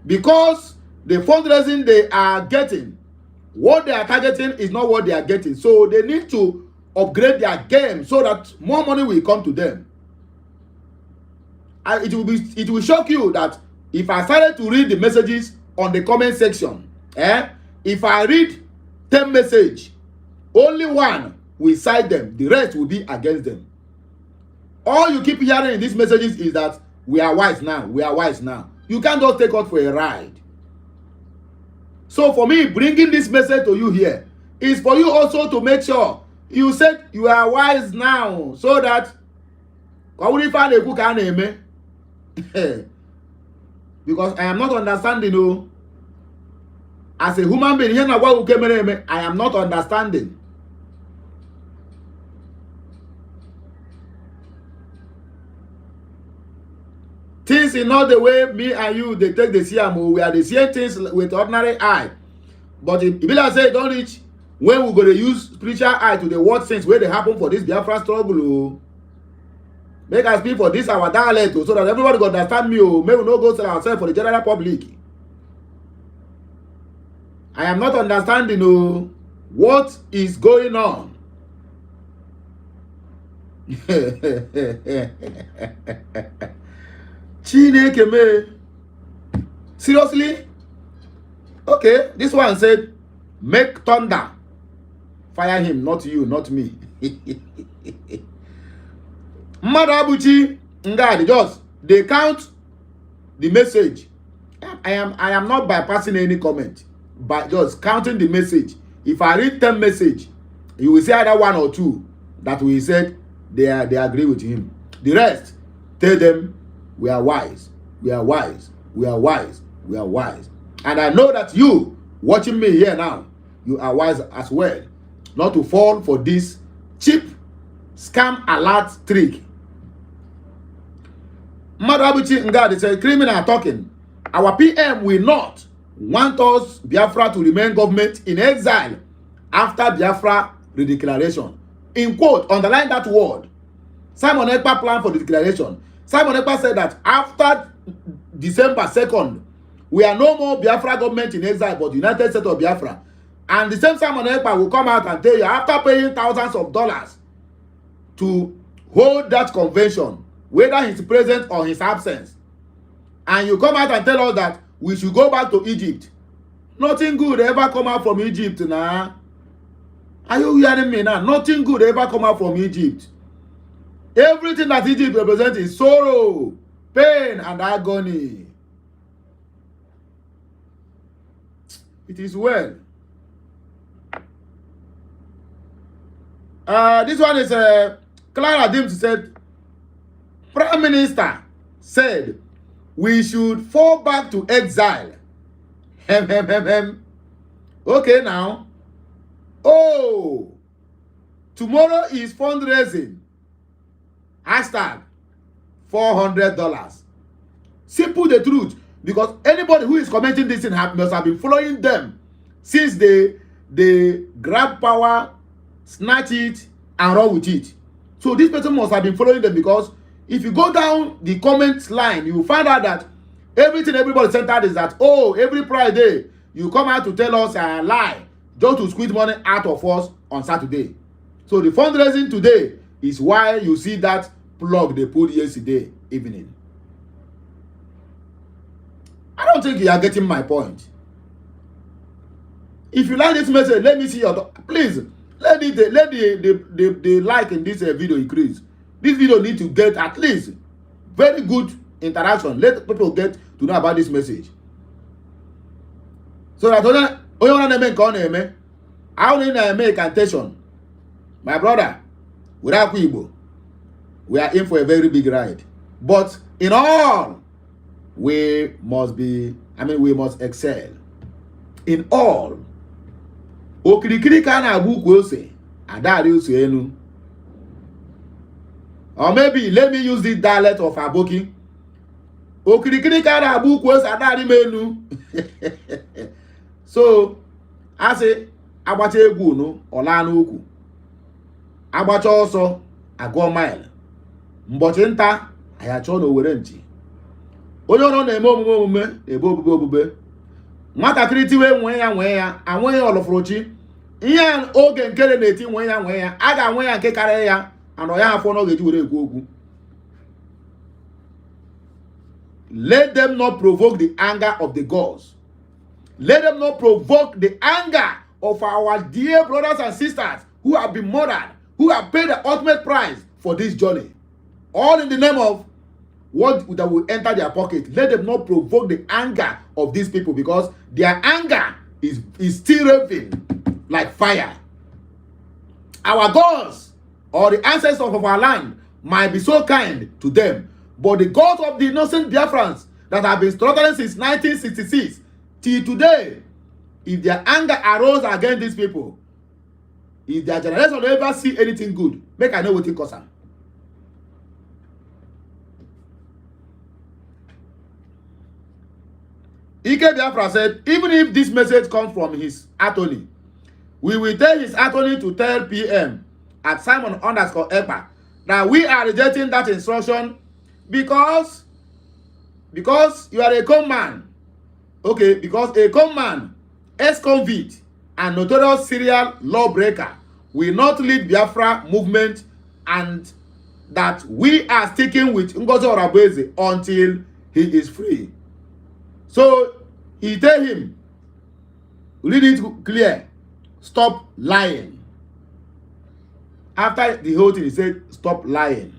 because the fundraising they are getting, what they are targeting is not what they are getting. So they need to upgrade their game so that more money will come to them. And it will shock you that if I started to read the messages on the comment section, if I read 10 messages, only one will cite them, the rest will be against them. All you keep hearing in these messages is that we are wise now, we are wise now. You can't just take us for a ride. So for me, bringing this message to you here is for you also to make sure you said you are wise now, so that because I am not understanding. As a human being, I am not understanding. Things is not the way me and you they take the CMO. We are the same things with ordinary eye. But if people say don't reach when we go to use spiritual eye to the what things where they happen for this Biafra struggle. Make us speak for this our dialect so that everybody go understand me. May we not go sell ourselves for the general public. I am not understanding what is going on. Chineke me. Seriously? Okay, this one said, make thunder. Fire him, not you, not me. Madabuchi, Ngadi, just they count the message. I am not bypassing any comment, but just counting the message. If I read 10 message, you will see either one or two that we said they agree with him. The rest, tell them we are wise, we are wise, we are wise, we are wise. And I know that you watching me here now, you are wise as well, not to fall for this cheap scam alert trick. Madabuchi Ngadi said, criminal talking. Our PM will not want us, Biafra, to remain government in exile after Biafra redeclaration. In quote, underline that word. Simon Ekpa planned for the declaration. Simon Ekpa said that after December 2nd, we are no more Biafra government in exile, but United States of Biafra. And the same Simon Ekpa will come out and tell you, after paying thousands of dollars to hold that convention, whether he's present or his absence, and you come out and tell us that we should go back to Egypt. Nothing good ever come out from Egypt now. Are you hearing me now? Nothing good ever come out from Egypt. Everything that Egypt represents is sorrow, pain, and agony. It is well. This one is Clara Dims said, Prime Minister said we should fall back to exile. Okay now. Oh, tomorrow is fundraising. Hashtag $400. Simple the truth. Because anybody who is commenting this in must have been following them since they grab power, snatch it, and run with it. So this person must have been following them, because if you go down the comments line, you will find out that everything everybody sent out is that, oh, every Friday you come out to tell us a lie just to squeeze money out of us on Saturday. So the fundraising today is why you see that plug they put yesterday evening. don't think you are getting my point. If you like this message, let me see your please. Let the like in this video increase. This video need to get at least very good interaction. Let people get to know about this message. So that I only make attention. My brother, without Igbo, we are in for a very big ride. But in all, we must excel. In all. Okirikiri ka na-agbu ukwu ose, adari ose enu. Or maybe let me use this dialect of Aboki. Okirikiri ka na-agbu ukwu ose, adari menu. So, I say, agbacha egwu no, ola n'ukwu. Agbacha ọsọ, agụọ mile. Mbọchị nta, ayachọ na owere nchi. Onye ọrụ na-eme omume ebe obube. Nwatakịrị tiwe nwe ya anwe ya ọlọfụrụchi. Ihe oge nkere na-eti nwe ya a ga-anwe ya nke karịa ya anọ ya afọ n'oge ji were ekwu okwu. Let them not provoke the anger of the gods. Let them not provoke the anger of our dear brothers and sisters who have been murdered, who have paid the ultimate price for this journey. All in the name of what that will enter their pocket. Let them not provoke the anger of these people, because their anger is still raving like fire. Our gods or the ancestors of our land might be so kind to them, but the gods of the innocent Biafrans that have been struggling since 1966 till today, if their anger arose against these people, if their generation ever see anything good, make I know what it cause them. Ike Biafra said, even if this message comes from his attorney, we will tell his attorney to tell PM at Simon_Ekpa that we are rejecting that instruction because you are a con man. Okay, because a con man, ex-convict, and notorious serial lawbreaker will not lead Biafra movement, and that we are sticking with Ngozi Orabeze until he is free. So he tell him, read it clear, stop lying. After the whole thing, he said, stop lying.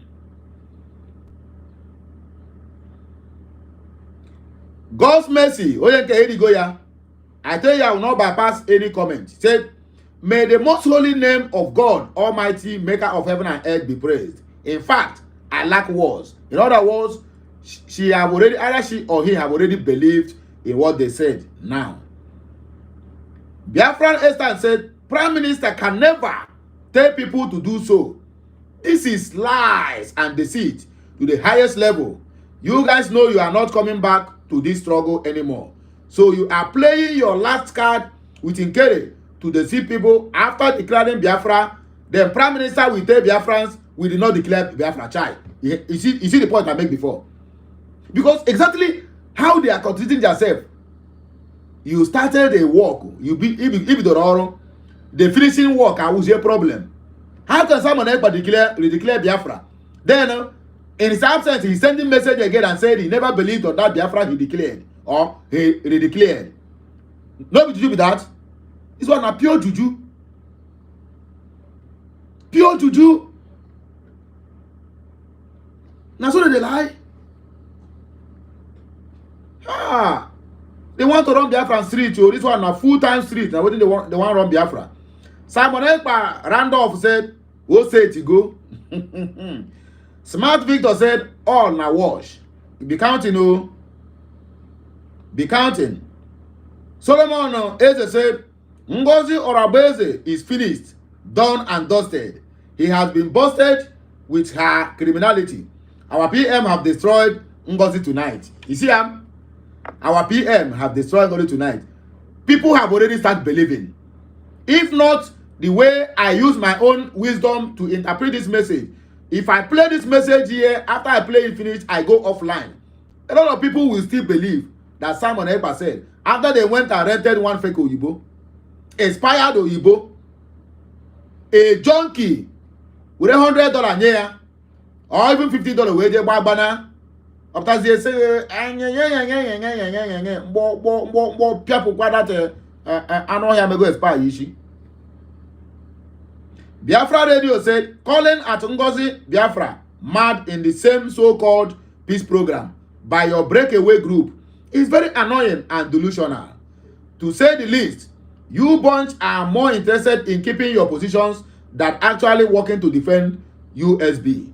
God's mercy, I tell you, I will not bypass any comment. He said, may the most holy name of God, Almighty, maker of heaven and earth, be praised. In fact, I lack words. In other words, either she or he have already believed in what they said now. Biafran Esther said, Prime Minister can never tell people to do so. This is lies and deceit to the highest level. You guys know you are not coming back to this struggle anymore. So you are playing your last card with Nkere to deceive people after declaring Biafra. Then Prime Minister will tell Biafrans, we did not declare Biafra child. You see the point I made before? Because exactly how they are contradicting themselves. You started a work, the finishing work was your problem. How can someone ever declare Biafra? Then, in his absence, he sending message again and said he never believed on that Biafra he declared or he declared. No juju with that. This one a pure juju. Pure juju. Now so they lie. They want to run Biafra street. Oh, this one a full-time street. Now what they want to run Biafra. Simon Ekpa Randolph said, "We'll say it go." Smart Victor said, "All now wash. Be counting, oh. Be counting." Solomon Eze said, "Ngozi Orabeze is finished, done and dusted. He has been busted with her criminality. Our PM have destroyed Ngozi tonight." You see, our PM have destroyed Ngozi tonight. People have already started believing. If not the way I use my own wisdom to interpret this message, if I play this message here, after I play it finished, I go offline. A lot of people will still believe that Simon Ekpa said, after they went and rented one fake Oyibo, expired Oyibo, a junkie with $100 here, or even $50 where they buy banner, After they say, people that I know him go expire Yishi. Biafra Radio said, calling at Ngozi Biafra mad in the same so-called peace program by your breakaway group is very annoying and delusional. To say the least, you bunch are more interested in keeping your positions than actually working to defend USB.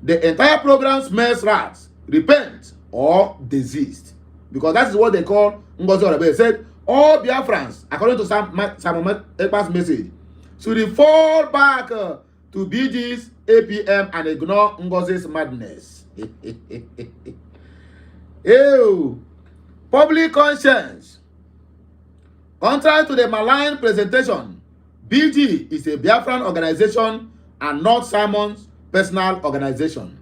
The entire program smells rats, repent or desist. Because that is what they call Ngozi Orabe said, all Biafrans, according to Simon Ekpa's message, should fall back to BG's APM and ignore Ngozi's madness. Ew. Public conscience. Contrary to the malign presentation, BG is a Biafran organization and not Simon's personal organization.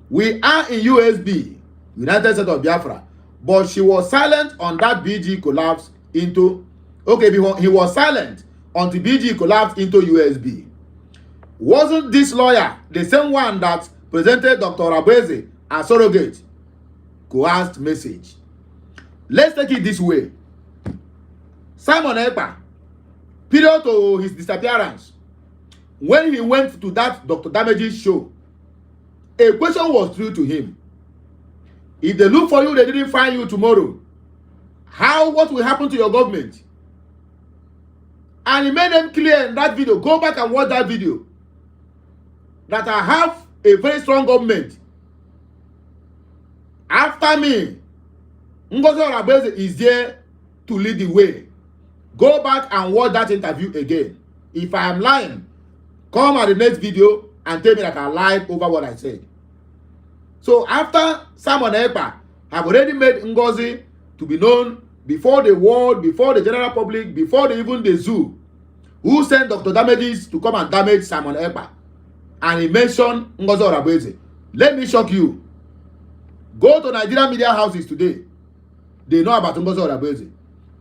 We are in USB, United States of Biafra, but she was silent on that BG collapsed into, okay, he was silent until BG collapsed into USB. Wasn't this lawyer the same one that presented Dr. Abeze as surrogate? Coerced message. Let's take it this way. Simon Ekpa, period to his disappearance, when he went to that Dr. Damage's show, a question was through to him. If they look for you, they didn't find you tomorrow, what will happen to your government? And he made them clear in that video. Go back and watch that video. That I have a very strong government. After me, Ngozi Orabe is there to lead the way. Go back and watch that interview again. If I am lying, come at the next video and tell me that I lied over what I said. So after Simon Ekpa have already made Ngozi to be known before the world, before the general public, before even the zoo, who sent Dr. Damages to come and damage Simon Ekpa, and he mentioned Ngozi Orabe. Let me shock you. Go to Nigerian media houses today. They know about Ngozi Orabe.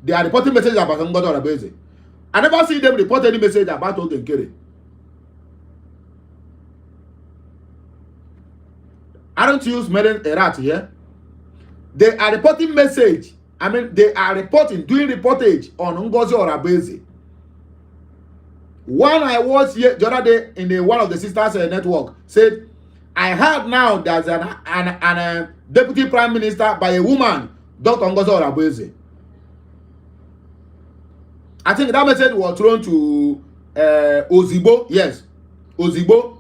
They are reporting messages about Ngozi Orabe. I never see them report any message about Ogenkere. Aren't you smelling a rat here? They are reporting message. I mean, they are reporting, doing reportage on Ngozi Orabe. One I watched the other day in one of the sisters network said, I heard now there's a deputy prime minister by a woman, Dr. Ngozi Orabe. I think that message was thrown to Ozigbo. Yes, Ozigbo.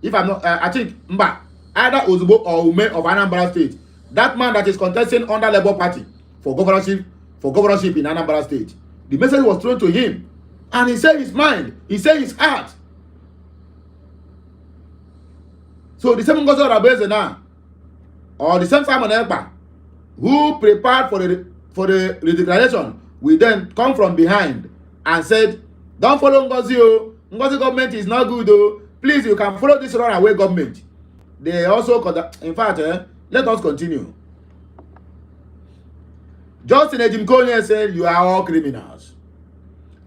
If I'm not, I think Mba, either Ozigbo or Ume of Anambra State. That man that is contesting under Labour Party for governorship in Anambra State. The message was thrown to him, and he said his mind, he said his heart. So the same Ngozi Orabe now, or the same Simon Ekpa, who prepared for the redeclaration, we then come from behind and said, don't follow Ngozi. Ngozi government is not good. Please, you can follow this runaway government. They also, in fact, let us continue. Justin Ejimkonye said, you are all criminals.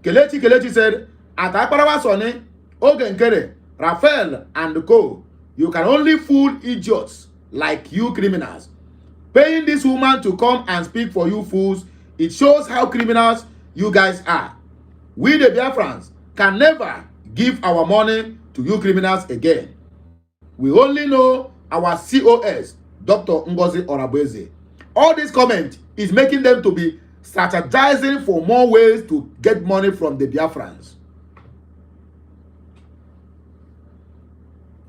Kelechi said, at Akparawa Sone, Ogenkere, Raphael, and co, you can only fool idiots like you criminals. Paying this woman to come and speak for you fools, it shows how criminals you guys are. We the Biafrans can never give our money to you criminals again. We only know our COS, Dr. Ngozi Orabe. All this comment is making them to be strategizing for more ways to get money from the Biafrans.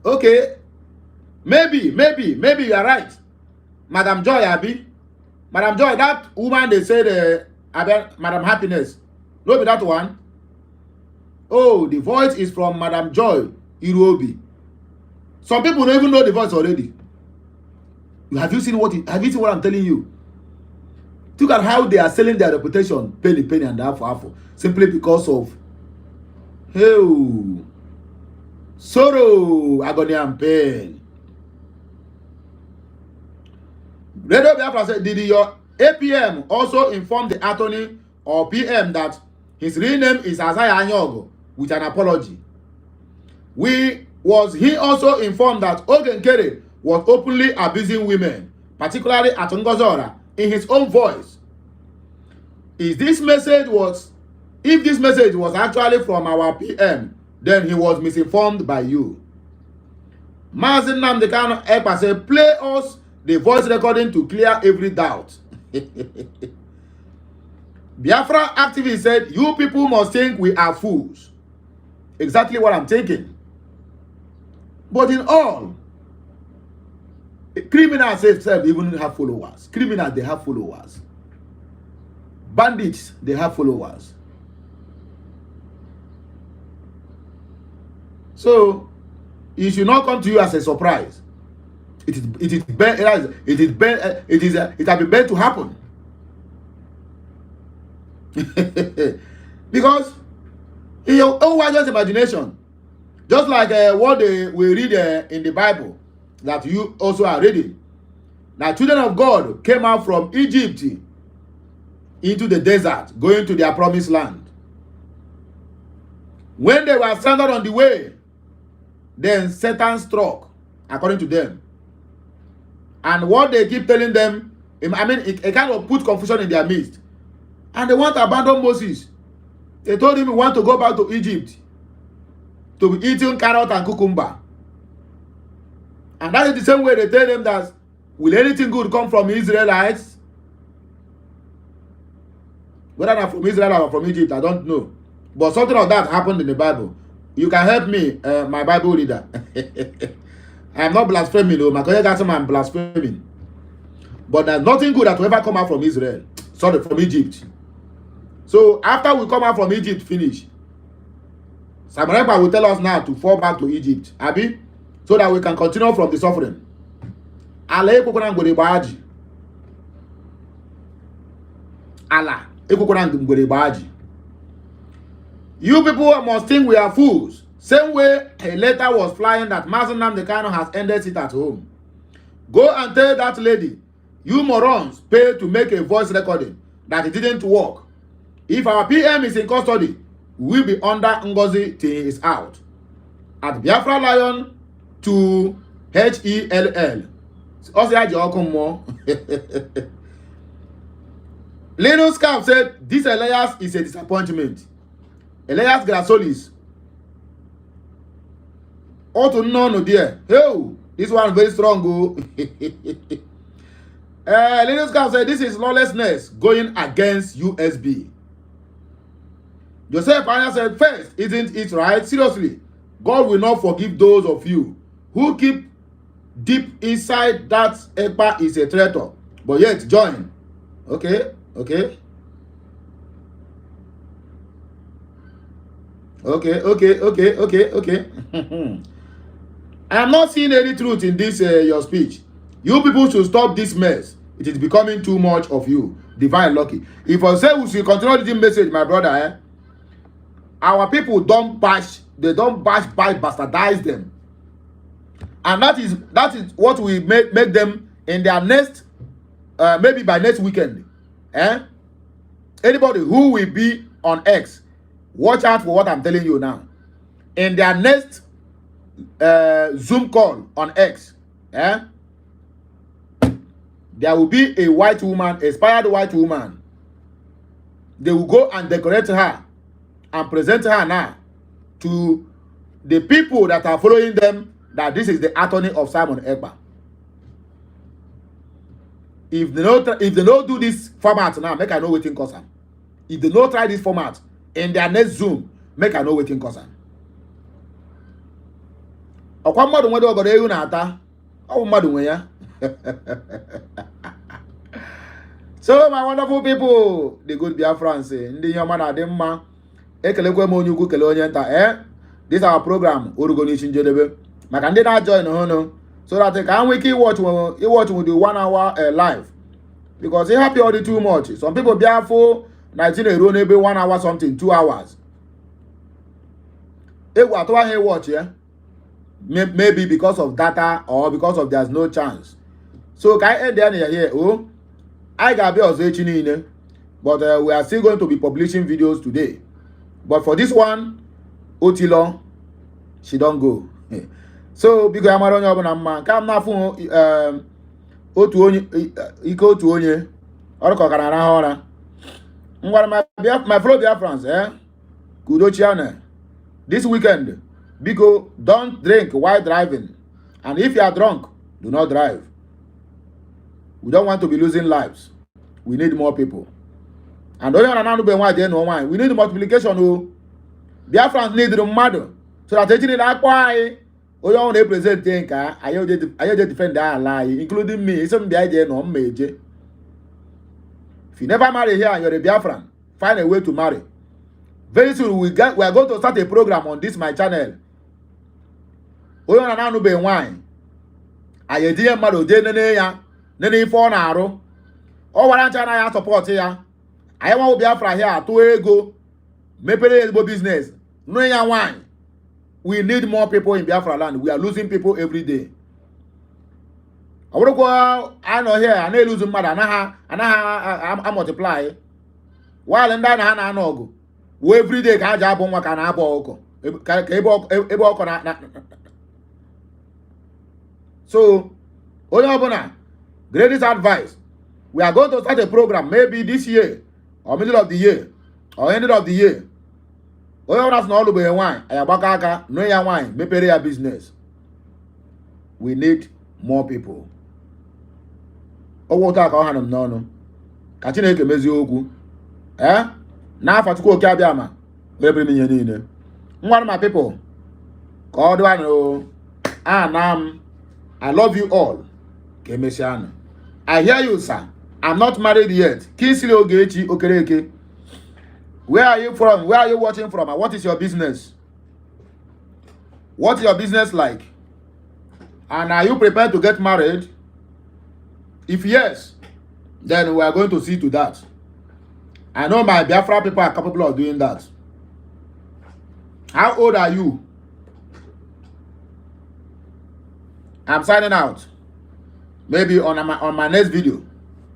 Okay, maybe you are right. Madam Joy, Abi. Madam Joy, that woman they said, Madam Happiness. No, be that one. Oh, the voice is from Madam Joy Irobi. Some people don't even know the voice already. Have you seen what I'm telling you? Look at how they are selling their reputation, penny and half, simply because of sorrow, agony, and pain. Radio Biafra said, did your APM also inform the attorney or PM that his real name is Azaya Anyogo with an apology? Was he also informed that Ogenkere was openly abusing women, particularly at Ngozora, in his own voice. If this message was actually from our PM, then he was misinformed by you. Mazin Namdekano Ekpa said, play us the voice recording to clear every doubt. Biafra activist said, you people must think we are fools. Exactly what I'm thinking. But in all, criminals themselves even have followers. Criminals, they have followers. Bandits, they have followers. So, it should not come to you as a surprise. It has been meant to happen. Because in your own wildest imagination, just like what we read in the Bible that you also are reading, that children of God came out from Egypt into the desert, going to their promised land. When they were stranded on the way, then Satan struck, according to them. And what they keep telling them, I mean, it kind of put confusion in their midst. And they want to abandon Moses. They told him we want to go back to Egypt to be eating carrot and cucumber. And that is the same way they tell them that, will anything good come from Israelites? Whether they're from Israel or from Egypt, I don't know. But something of that happened in the Bible. You can help me, my Bible reader. I am not blaspheming, though. My colleague asked me I'm blaspheming. But there's nothing good that will ever come out from Israel. Sorry, from Egypt. So after we come out from Egypt, finish. Ekpa will tell us now to fall back to Egypt, Abi, so that we can continue from the suffering. Allah, you people must think we are fools. Same way a letter was flying that Mazen Namdekano has ended it at home. Go and tell that lady, you morons pay to make a voice recording that it didn't work. If our PM is in custody, we will be under Ngozi till he is out. At Biafra Lion to HELL. Linus Cap said, this Elias is a disappointment. Elias Grasolis. Oh, to no, dear. Hey, this one very strong. Linus Cap said, this is lawlessness going against USB. Joseph Anya said, first, isn't it right? Seriously, God will not forgive those of you who keep deep inside that Ekpa is a traitor, but yet join. Okay. Okay. I am not seeing any truth in this your speech. You people should stop this mess. It is becoming too much of you. Divine lucky. If I say we should continue this message, my brother, our people don't bash, bastardize them. And that is what we make them in their next, maybe by next weekend. Anybody who will be on X, watch out for what I'm telling you now. In their next Zoom call on X, there will be a white woman, inspired white woman. They will go and decorate her and present her now to the people that are following them, that this is the attorney of Simon Ekpa. If they don't do this format now, make I know waiting cause am. If they don't try this format in their next Zoom, make I know waiting cause am. Okwa mmadu nwede ogodo ewu na ata, owu mmadu nwe ya. So my wonderful people, the good Biafrans, ndi yoma na dị mma, ekelekwe m onye ukwu kele onye nta. This our program orugo n'isi njedebe. Maka ndị na join hono, so that they can wiki watch with the 1 hour live, because it happy already too much. Some people be for 19 euro maybe 1 hour something, 2 hours. Watch, maybe because of data or because of there's no chance. So can I end there here? Oh, I got be also, but we are still going to be publishing videos today. But for this one, Otilo, she don't go. So biko amara onye ọbụla mma ka m na-afụ otu onye ike otu onye ọrụ ka ọ gara arahụ ụra. Ngwara my fellow Biafrans, Kudochiane, this weekend, biko don't drink while driving, and if you are drunk, do not drive. We don't want to be losing lives. We need more people. And onye na nanụ be nwa je no nwa, we need multiplication. Biafrans need mmadụ so that ejiri na akpọ anyị onye ọ na-represent nke anyị je defend ala anyị, including me. Isi m bịa je no mma eje. If you never marry here and you're a Biafran, find a way to marry. Very soon we are going to start a program on this my channel. Onye na nanụ be nwaanyị anyị etinye mmadụ je nene ife ọ na-arụ. Ọ wara ncha na ya support ya. Anyị nwa Biafra here atụ ego mepere ezigbo business. No ya nwaanyị. We need more people in Biafra land. We are losing people every day. I know here, I know losing mother, I multiply. While in that, I know go. Every day, I job on what can I walk. So, Oyabona, greatest advice. We are going to start a program maybe this year, or middle of the year, or end of the year. Oyabona no all be wine. Ayabaka, no ya wine, mepere business. We need more people. Owo ta ka ọha nọ n'ọnụ ka Chineke mezie okwu n'afọ Chukwu oke abịa ma mebiri m ihe niile. Ngwa my people ka ọ dịwa no I love you all. Ka emesianụ. I hear you, sir. I'm not married yet. Kinsili Ogechi Okereke. Where are you from? Where are you watching from? And what is your business? What is your business like? And are you prepared to get married? If yes, then we are going to see to that. I know my Biafra people are capable of doing that. How old are you? I'm signing out. Maybe on my next video,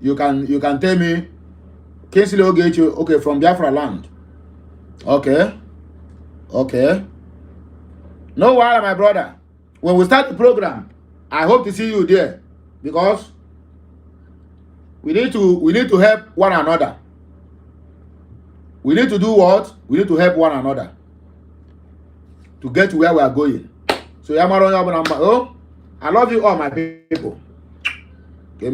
you can tell me, Kinsili Ogechi, okay, from Biafra land. Okay. No worry, my brother. When we start the program, I hope to see you there, because we need to help one another. We need to do what? We need to help one another to get to where we are going. So I love you all, my people. Okay,